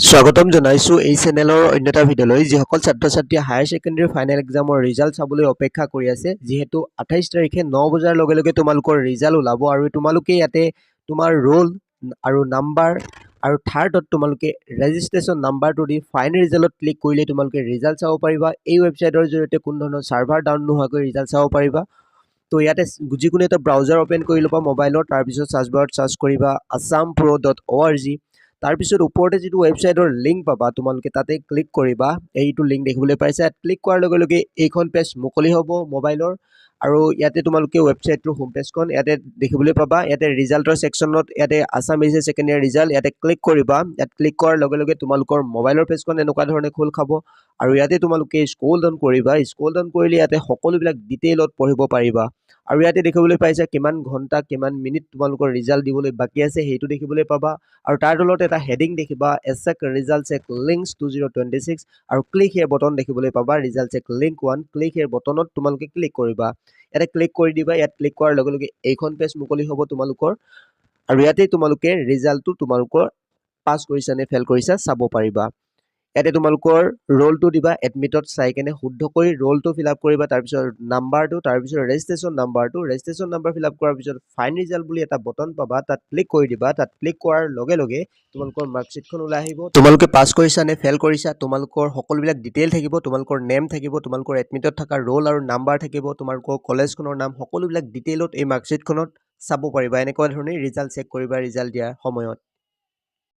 স্বাগতম জনাইছো এই চেনেলৰ অন্য এটা ভিডিঅ'লৈ যিসকল ছাত্ৰ-ছাত্ৰীয়ে হায়াৰ ছেকেণ্ডাৰী ফাইনেল এক্সামৰ ৰিজাল্ট চাবলৈ অপেক্ষা কৰি আছে যিহেতু 28 তাৰিখে 9 বজাৰ লগে লগে তোমালোকৰ ৰিজাল্ট ওলাব আৰু তোমালোকে ইয়াতে তোমাৰ ৰোল আৰু নাম্বাৰ আৰু থাৰ্ডত তোমালোকে ৰেজিষ্ট্ৰেশ্যন নাম্বাৰটো দি ফাইনেল ৰিজাল্টত ক্লিক কৰিলে তোমালোকে ৰিজাল্ট চাব পাৰিবা এই ৱেবছাইটৰ জৰিয়তে কোনো ধৰণৰ ছাৰ্ভাৰ ডাউন নোহোৱাকৈ ৰিজাল্ট চাব পাৰিবা তো ইয়াতে যিকোনো এটা ব্ৰাউজাৰ ওপেন কৰি ল'বা মোবাইলৰ তাৰপিছত সাৰ্চ বাৰত সাৰ্চ কৰিবা assampro.org তাৰপিছত ওপৰতে যিটো ৱেবছাইটৰ লিংক পাবা তোমালোকে তাতে ক্লিক কৰিবা এইটো লিংক দেখিবলৈ পাইছা ক্লিক কৰাৰ লগে লগে এইখন পেজ মুকলি হ'ব মোবাইলৰ আৰু ইয়াতে তোমালোকে ৱেবছাইটৰ হোম পেজখন ইয়াতে দেখিবলৈ পাবা ইয়াতে ৰিজাল্টৰ সেকশনত ইয়াতে আসাম এইচ সেকেন্ডাৰী ৰিজাল্ট ইয়াতে ক্লিক কৰিবা ইয়াত ক্লিক কৰাৰ লগে লগে তোমালোকৰ মোবাইলৰ পেজখন এনেকুৱা ধৰণে খোল খাব আৰু ইয়াতে তোমালোকে স্ক্ৰল ডাউন কৰিবা স্ক্ৰল ডাউন কৰিলে ইয়াতে সকলোবিলাক ডিটেইলত পঢ়িব পাৰিবা আৰু ইয়াতে দেখিবলৈ পাইছা কিমান ঘণ্টা কিমান মিনিট তোমালোকৰ ৰিজাল্ট দিবলৈ বাকি আছে সেইটো দেখিবলৈ পাবা আৰু তাৰ তলত এটা হেডিং দেখিবা এসেক ৰিজাল্ট চেক লিংকস 2026 আৰু ক্লিক হিয়াৰ বটন দেখিবলৈ পাবা ৰিজাল্ট চেক লিংক 1 ক্লিক হিয়াৰ বটনত তোমালোকে ক্লিক কৰিবা ইয়াতে ক্লিক কৰি দিবা ইয়াত ক্লিক কৰাৰ লগে লগে এইখন পেজ মুকলি হ'ব তোমালোকৰ আৰু ইয়াতে তোমালোকে ৰিজাল্টটো তোমালোকৰ পাস কৰিছা নে ফেল কৰিছা চাব পাৰিবা ইয়াতে তোমালোকৰ ৰোলটো দিবা এডমিটত চাই কেনে শুদ্ধকৈ ৰোলটো ফিলআপ কৰিবা তাৰপিছত নাম্বাৰটো তাৰপিছত ৰেজিষ্ট্ৰেশ্যন নাম্বাৰ ফিলআপ কৰাৰ পিছত ফাইন ৰিজাল্ট বুলি এটা বটন পাবা তাত ক্লিক কৰি দিবা তাত ক্লিক কৰাৰ লগে লগে তোমালোকৰ মাৰ্কশ্বিটখন ওলাই আহিব তোমালোকে পাস কৰিছা নে ফেল কৰিছা তোমালোকৰ সকলোবিলাক ডিটেইল থাকিব তোমালোকৰ নেম থাকিব তোমালোকৰ এডমিটত থকা ৰোল আৰু নাম্বাৰ থাকিব তোমালোকৰ কলেজখনৰ নাম সকলোবিলাক ডিটেইলত এই মাৰ্কশ্বিটখনত চাব পাৰিবা এনেকুৱা ধৰণে ৰিজাল্ট চেক কৰিবা ৰিজাল্ট দিয়াৰ সময়ত